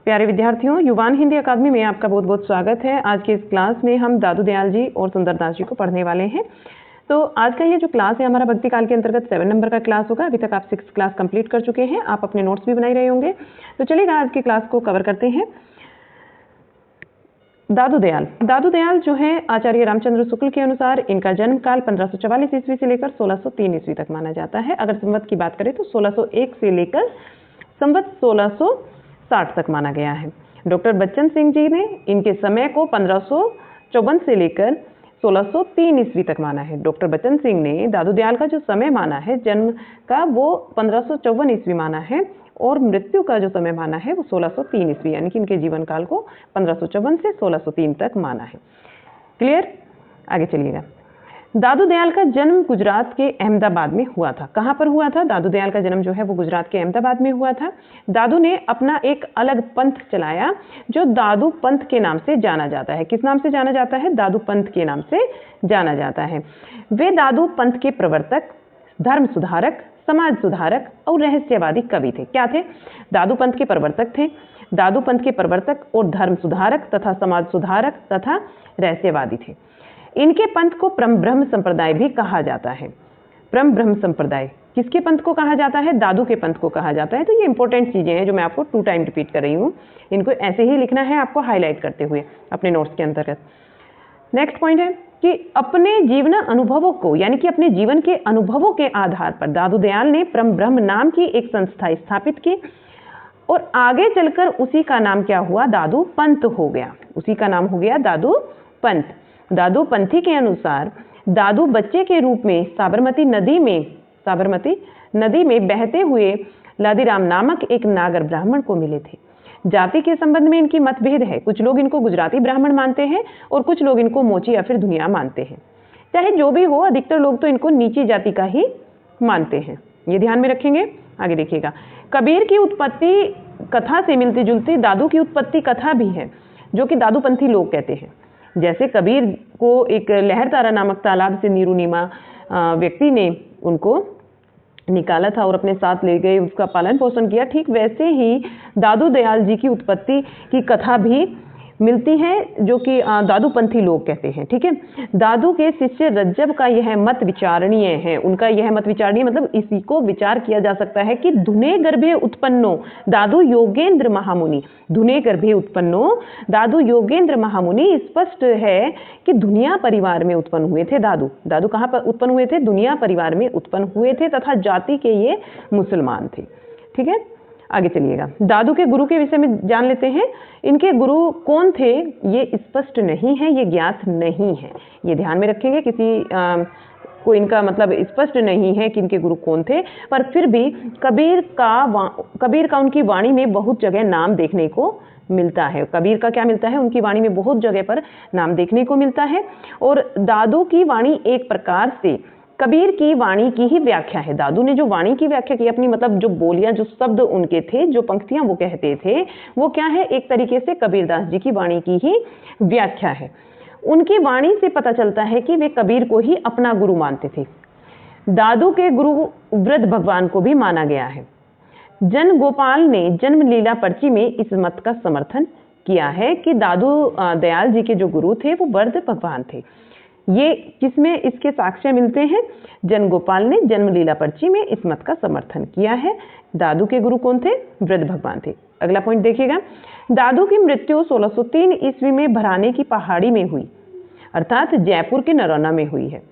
प्यारे विद्यार्थियों, युवान हिंदी अकादमी में आपका बहुत बहुत स्वागत है। आज की इस क्लास में हम दादू दयाल जी और सुंदरदास जी को पढ़ने वाले हैं। तो आज का ये जो क्लास है हमारा भक्ति काल के अंतर्गत 7 नंबर का क्लास होगा। अभी तक आप 6 क्लास कंप्लीट कर चुके हैं, आप अपने नोट्स भी बनाए रहे होंगे। तो चलिएगा आज की क्लास को कवर करते हैं। दादू दयाल जो है आचार्य रामचंद्र शुक्ल के अनुसार इनका जन्म काल 1544 ईस्वी से लेकर 1603 ईस्वी तक माना जाता है। अगर संवत की बात करें तो 1601 से लेकर संवत 1660 तक माना गया है। डॉक्टर बच्चन सिंह जी ने इनके समय को 1554 से लेकर 1603 ईस्वी तक माना है। डॉक्टर बच्चन सिंह ने दादू दयाल का जो समय माना है जन्म का वो 1554 ईस्वी माना है और मृत्यु का जो समय माना है वो 1603 ईस्वी, यानी कि इनके जीवन काल को 1554 से 1603 तक माना है। क्लियर? आगे चलिएगा। दादू दयाल का जन्म गुजरात के अहमदाबाद में हुआ था। कहाँ पर हुआ था? दादू दयाल का जन्म जो है वो गुजरात के अहमदाबाद में हुआ था। दादू ने अपना एक अलग पंथ चलाया जो दादू पंथ के नाम से जाना जाता है। किस नाम से जाना जाता है? दादू पंथ के नाम से जाना जाता है। वे दादू पंथ के प्रवर्तक, धर्म सुधारक, समाज सुधारक और रहस्यवादी कवि थे। क्या थे? दादू पंथ के प्रवर्तक थे। दादू पंथ के प्रवर्तक और धर्म सुधारक तथा समाज सुधारक तथा रहस्यवादी थे। इनके पंथ को परम ब्रह्म संप्रदाय भी कहा जाता है। परम ब्रह्म संप्रदाय किसके पंथ को कहा जाता है? दादू के पंथ को कहा जाता है। तो ये इंपॉर्टेंट चीजें हैं जो मैं आपको 2 टाइम रिपीट कर रही हूँ। इनको ऐसे ही लिखना है आपको हाईलाइट करते हुए अपने नोट्स के अंतर्गत। नेक्स्ट पॉइंट है कि अपने जीवन अनुभवों को, यानी कि अपने जीवन के अनुभवों के आधार पर दादू दयाल ने परम ब्रह्म नाम की एक संस्था स्थापित की और आगे चलकर उसी का नाम क्या हुआ? दादू पंथ हो गया। उसी का नाम हो गया दादू पंथ। दादू पंथी के अनुसार दादू बच्चे के रूप में साबरमती नदी में बहते हुए लादीराम नामक एक नागर ब्राह्मण को मिले थे। जाति के संबंध में इनकी मतभेद है। कुछ लोग इनको गुजराती ब्राह्मण मानते हैं और कुछ लोग इनको मोची या फिर धुनिया मानते हैं। चाहे जो भी हो, अधिकतर लोग तो इनको नीची जाति का ही मानते हैं। ये ध्यान में रखेंगे। आगे देखिएगा। कबीर की उत्पत्ति कथा से मिलती जुलती दादू की उत्पत्ति कथा भी है जो कि दादूपंथी लोग कहते हैं। जैसे कबीर को एक लहरतारा नामक तालाब से नीरुनीमा व्यक्ति ने उनको निकाला था और अपने साथ ले गए, उसका पालन पोषण किया, ठीक वैसे ही दादू दयाल जी की उत्पत्ति की कथा भी मिलती है जो कि दादूपंथी लोग कहते हैं। ठीक है। दादू के शिष्य रज्जब का यह मत विचारणीय है। उनका यह मत विचारणीय मतलब इसी को विचार किया जा सकता है कि धुने गर्भे उत्पन्नो दादू योगेंद्र महामुनि, धुने गर्भे उत्पन्नो दादू योगेंद्र महामुनि, स्पष्ट है कि दुनिया परिवार में उत्पन्न हुए थे दादू। दादू कहाँ पर उत्पन्न हुए थे? दुनिया परिवार में उत्पन्न हुए थे तथा जाति के ये मुसलमान थे। ठीक है। आगे चलिएगा। दादू के गुरु के विषय में जान लेते हैं। इनके गुरु कौन थे ये स्पष्ट नहीं है, ये ज्ञात नहीं है। ये ध्यान में रखेंगे। किसी को इनका मतलब स्पष्ट नहीं है कि इनके गुरु कौन थे, पर फिर भी कबीर का उनकी वाणी में बहुत जगह नाम देखने को मिलता है। कबीर का क्या मिलता है? उनकी वाणी में बहुत जगह पर नाम देखने को मिलता है। और दादू की वाणी एक प्रकार से कबीर की वाणी की ही व्याख्या है। दादू ने जो वाणी की व्याख्या की अपनी, मतलब जो बोलियां, जो शब्द उनके थे, जो पंक्तियां वो कहते थे, वो क्या है? एक तरीके से कबीरदास जी की वाणी की ही व्याख्या है। उनकी वाणी से पता चलता है कि वे कबीर को ही अपना गुरु मानते थे। दादू के गुरु वृद्ध भगवान को भी माना गया है। जन गोपाल ने जन्म लीला पर्ची में इस मत का समर्थन किया है कि दादू दयाल जी के जो गुरु थे वो वृद्ध भगवान थे। ये किसमें इसके साक्ष्य मिलते हैं? जन गोपाल ने जन्म लीला पर्ची में इस मत का समर्थन किया है। दादू के गुरु कौन थे? वृद्ध भगवान थे। अगला पॉइंट देखिएगा। दादू की मृत्यु 1603 ईस्वी में भराने की पहाड़ी में हुई, अर्थात जयपुर के नरौना में हुई है।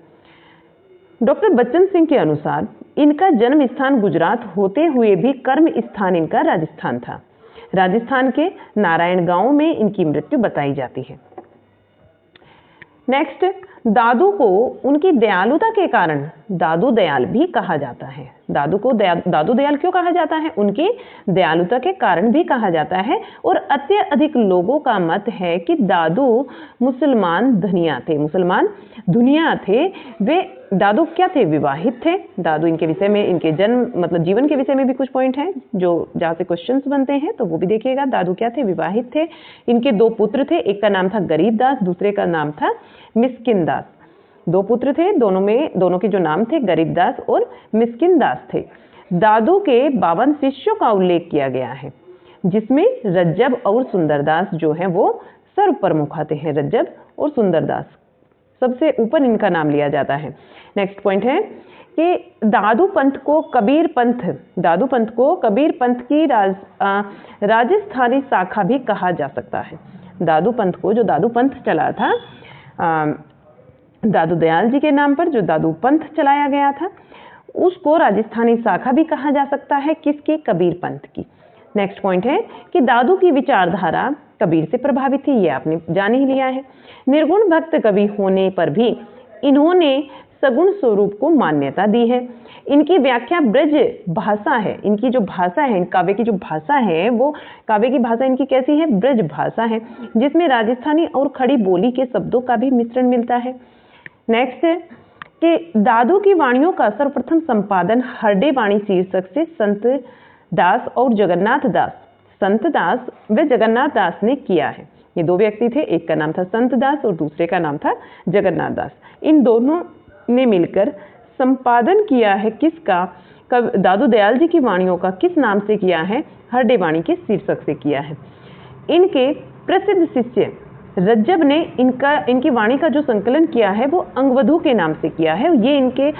डॉक्टर बच्चन सिंह के अनुसार इनका जन्म स्थान गुजरात होते हुए भी कर्म स्थान इनका राजस्थान था। राजस्थान के नारायण गांव में इनकी मृत्यु बताई जाती है। नेक्स्ट, दादू को उनकी दयालुता के कारण दादू दयाल भी कहा जाता है। दादू को दादू दयाल क्यों कहा जाता है? उनकी दयालुता के कारण भी कहा जाता है। और अत्यधिक लोगों का मत है कि दादू मुसलमान धनिया थे, मुसलमान दुनिया थे। वे दादू क्या थे? विवाहित थे। दादू इनके विषय में, इनके जन्म मतलब जीवन के विषय में भी कुछ पॉइंट हैं जो जहाँ से क्वेश्चंस बनते हैं, तो वो भी देखिएगा। दादू क्या थे? विवाहित थे। इनके 2 पुत्र थे। एक का नाम था गरीबदास, दूसरे का नाम था मिस्किन दास। 2 पुत्र थे। दोनों के जो नाम थे गरीबदास और मिस्किन दास थे। दादू के 52 शिष्यों का उल्लेख किया गया है। जिसमें रज्जब और सुंदरदास जो हैं वो सर्व प्रमुख आते हैं। रज्जब और सुंदरदास सबसे ऊपर इनका नाम लिया जाता है। नेक्स्ट पॉइंट है कि दादू पंथ को कबीर पंथ की राजस्थानी शाखा भी कहा जा सकता है। दादू पंथ को, जो दादू पंथ चला था दादू दयाल जी के नाम पर, जो दादू पंथ चलाया गया था, उसको राजस्थानी शाखा भी कहा जा सकता है। किसकी? कबीर पंथ की। नेक्स्ट पॉइंट है कि दादू की विचारधारा कबीर से प्रभावित थी, ये आपने जान ही लिया है। निर्गुण भक्त कवि होने पर भी इन्होंने सगुण स्वरूप को मान्यता दी है। इनकी व्याख्या ब्रज भाषा है। इनकी जो भाषा है, काव्य की जो भाषा है, वो काव्य की भाषा इनकी कैसी है? ब्रज भाषा है, जिसमें राजस्थानी और खड़ी बोली के शब्दों का भी मिश्रण मिलता है। नेक्स्ट है कि दादू की वाणियों का सर्वप्रथम संपादन हरडे वाणी शीर्षक से संत दास और जगन्नाथ दास, संत दास व जगन्नाथ दास ने किया है। ये दो व्यक्ति थे, एक का नाम था संत दास और दूसरे का नाम था जगन्नाथ दास। इन दोनों ने मिलकर संपादन किया है। किसका? दादू दयाल जी की वाणियों का किस नाम से किया है? हरडे वाणी के शीर्षक से किया है। इनके प्रसिद्ध शिष्य रज्जब ने इनकी वाणी का जो संकलन किया है वो अंगवधू के नाम से किया है। ये इनके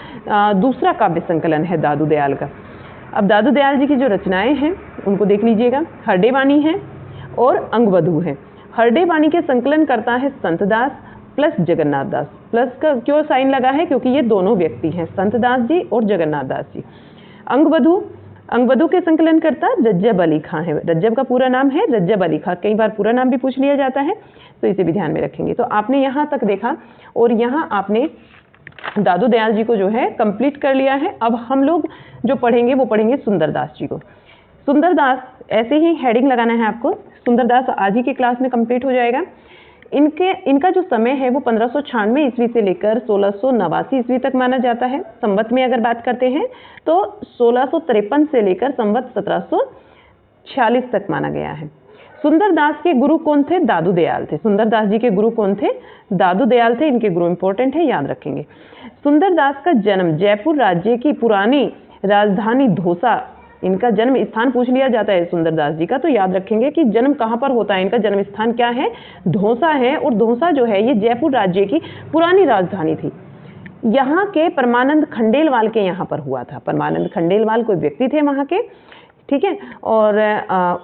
दूसरा काव्य संकलन है दादू दयाल का। अब दादू दयाल जी की जो रचनाएं हैं उनको देख लीजिएगा। हरडे वाणी है और अंगवधू है। हरडे वाणी के संकलन करता है संत दास प्लस जगन्नाथ दास। प्लस का क्यों साइन लगा है? क्योंकि ये दोनों व्यक्ति हैं, संत दास जी और जगन्नाथ दास जी। अंगवधू के संकलन करता रज्जब अली खां है। रज्जब का पूरा नाम है रज्जब अली खां। कई बार पूरा नाम भी पूछ लिया जाता है, तो इसे भी ध्यान में रखेंगे। तो आपने यहाँ तक देखा और यहाँ आपने दादू दयाल जी को जो है कंप्लीट कर लिया है। अब हम लोग जो पढ़ेंगे वो पढ़ेंगे सुंदरदास जी को। सुंदरदास ऐसे ही हेडिंग लगाना है आपको। सुंदरदास आज ही की क्लास में कंप्लीट हो जाएगा। इनका जो समय है वो 1596 ईस्वी से लेकर 1689 ईस्वी तक माना जाता है। संवत में अगर बात करते हैं तो 1653 से लेकर संवत 1746 तक माना गया है। सुंदरदास के गुरु कौन थे? दादू दयाल थे। सुंदरदास जी के गुरु कौन थे? दादू दयाल थे। इनके गुरु इंपॉर्टेंट है, याद रखेंगे। सुंदरदास का जन्म जयपुर राज्य की पुरानी राजधानी धौसा, इनका जन्म स्थान पूछ लिया जाता है सुंदरदास जी का, तो याद रखेंगे कि जन्म कहाँ पर होता है। इनका जन्म स्थान क्या है? धौसा है। और धौसा जो है ये जयपुर राज्य की पुरानी राजधानी थी। यहाँ के परमानंद खंडेलवाल के यहाँ पर हुआ था। परमानंद खंडेलवाल कोई व्यक्ति थे वहाँ के, ठीक है। और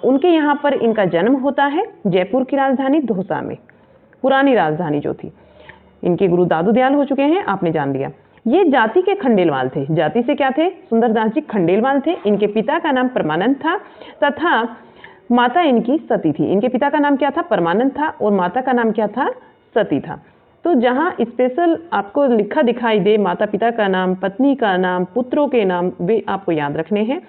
उनके यहाँ पर इनका जन्म होता है जयपुर की राजधानी धौसा में, पुरानी राजधानी जो थी। इनके गुरु दादू दयाल हो चुके हैं, आपने जान लिया। ये जाति के खंडेलवाल थे। जाति से क्या थे? सुंदरदास जी खंडेलवाल थे। इनके पिता का नाम परमानंद था तथा माता इनकी सती थी। इनके पिता का नाम क्या था? परमानंद था और माता का नाम क्या था? सती था। तो जहाँ स्पेशल आपको लिखा दिखाई दे माता पिता का नाम, पत्नी का नाम, पुत्रों के नाम, वे आपको याद रखने हैं।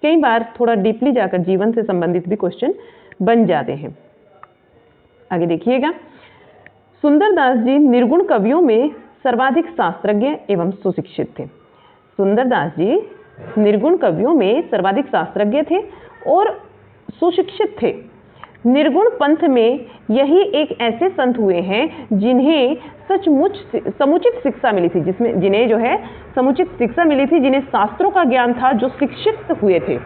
कई बार थोड़ा डीपली जाकर जीवन से संबंधित भी क्वेश्चन बन जाते हैं। आगे देखिएगा। सुंदरदास जी निर्गुण कवियों में सर्वाधिक शास्त्रज्ञ एवं सुशिक्षित थे। सुंदरदास जी निर्गुण कवियों में सर्वाधिक शास्त्रज्ञ थे और सुशिक्षित थे। निर्गुण पंथ में यही एक ऐसे संत हुए हैं जिन्हें सचमुच समुचित शिक्षा मिली थी, जिन्हें जो है समुचित शिक्षा मिली थी, जिन्हें शास्त्रों का ज्ञान था, जो शिक्षित हुए थे।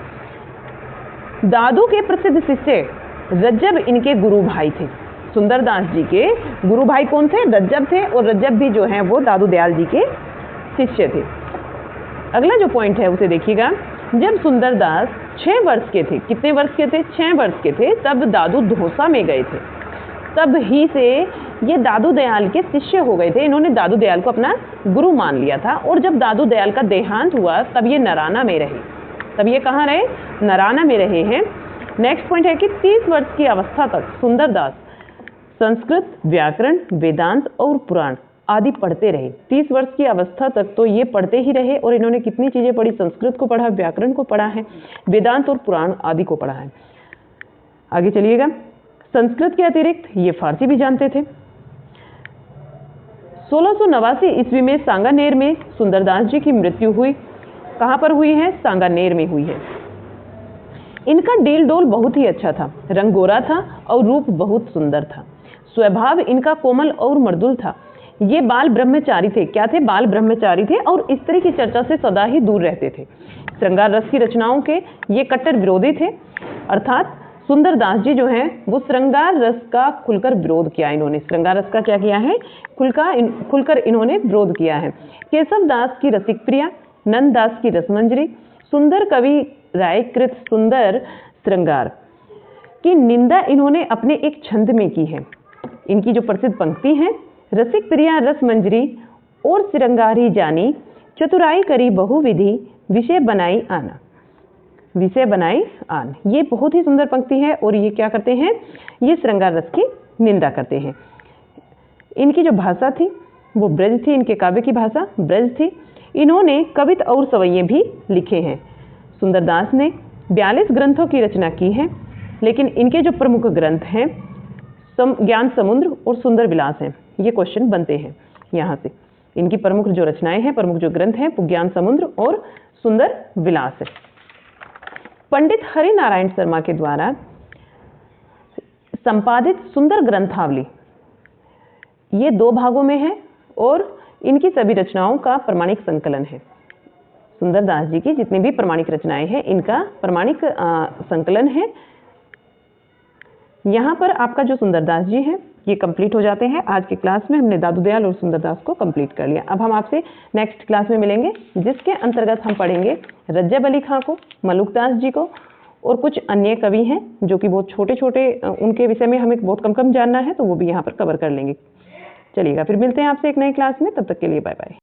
दादू के प्रसिद्ध शिष्य रज्जब इनके गुरु भाई थे। सुंदरदास जी के गुरु भाई कौन थे? रज्जब थे। और रज्जब भी जो है वो दादू दयाल जी के शिष्य थे। अगला जो पॉइंट है उसे देखिएगा। जब सुंदरदास 6 वर्ष के थे, कितने वर्ष के थे? 6 वर्ष के थे, तब दादू धौसा में गए थे। तब ही से ये दादू दयाल के शिष्य हो गए थे। इन्होंने दादू दयाल को अपना गुरु मान लिया था। और जब दादू दयाल का देहांत हुआ तब ये नराना में रहे। तब ये कहाँ रहे? नराना में रहे हैं। नेक्स्ट पॉइंट है कि 30 वर्ष की अवस्था तक सुंदरदास संस्कृत, व्याकरण, वेदांत और पुराण आदि पढ़ते रहे। 30 वर्ष की अवस्था तक तो ये पढ़ते ही रहे। और इन्होंने कितनी चीजें पढ़ी? संस्कृत को पढ़ा, व्याकरण को पढ़ा है, वेदांत और पुराण आदि को पढ़ा है। आगे चलिएगा। संस्कृत के अतिरिक्त ये फारसी भी जानते थे। 1689 ईस्वी में सांगानेर में सुंदरदास जी की मृत्यु हुई। कहाँ पर हुई है? सांगानेर में हुई है। इनका डील डोल बहुत ही अच्छा था, रंग गोरा था और रूप बहुत सुंदर था। स्वभाव इनका कोमल और मृदुल था। ये बाल ब्रह्मचारी थे। क्या थे? बाल ब्रह्मचारी थे और स्त्री की चर्चा से सदा ही दूर रहते थे। श्रृंगार रस की रचनाओं के ये कट्टर विरोधी थे। अर्थात सुंदरदास जी जो हैं वो श्रृंगार रस का खुलकर विरोध किया। इन्होंने श्रृंगार रस का क्या किया है? खुलकर इन्होंने विरोध किया है। केशव दास की रसिक प्रिया, नंद दास की रसमंजरी, सुंदर कवि राय कृत सुंदर श्रृंगार की निंदा इन्होंने अपने एक छंद में की है। इनकी जो प्रसिद्ध पंक्ति है, रसिक प्रिया रसमंजरी और श्रृंगारी जानी, चतुराई करी बहुविधि, विषय बनाई आना। विषय बनाई आन, ये बहुत ही सुंदर पंक्ति है और ये क्या करते हैं? ये श्रृंगार रस की निंदा करते हैं। इनकी जो भाषा थी वो ब्रज थी, इनके काव्य की भाषा ब्रज थी। इन्होंने कविता और सवैये भी लिखे हैं। सुंदरदास ने 42 ग्रंथों की रचना की है, लेकिन इनके जो प्रमुख ग्रंथ हैं ज्ञान समुद्र और सुंदर विलास हैं। ये क्वेश्चन बनते हैं यहाँ से। इनकी प्रमुख जो रचनाएं हैं, प्रमुख जो ग्रंथ हैं, वो ज्ञान समुद्र और सुंदर विलास है। पंडित हरि नारायण शर्मा के द्वारा संपादित सुंदर ग्रंथावली ये 2 भागों में है और इनकी सभी रचनाओं का प्रमाणिक संकलन है। सुंदरदास जी की जितनी भी प्रमाणिक रचनाएं हैं, इनका प्रमाणिक संकलन है। यहाँ पर आपका जो सुंदरदास जी है ये कंप्लीट हो जाते हैं। आज की क्लास में हमने दादू दयाल और सुंदरदास को कंप्लीट कर लिया। अब हम आपसे नेक्स्ट क्लास में मिलेंगे, जिसके अंतर्गत हम पढ़ेंगे रज्जब अली खां को, मलुकदास जी को और कुछ अन्य कवि हैं जो कि बहुत छोटे छोटे, उनके विषय में हमें बहुत कम कम जानना है, तो वो भी यहाँ पर कवर कर लेंगे। चलिएगा, फिर मिलते हैं आपसे एक नई क्लास में। तब तक के लिए बाय बाय।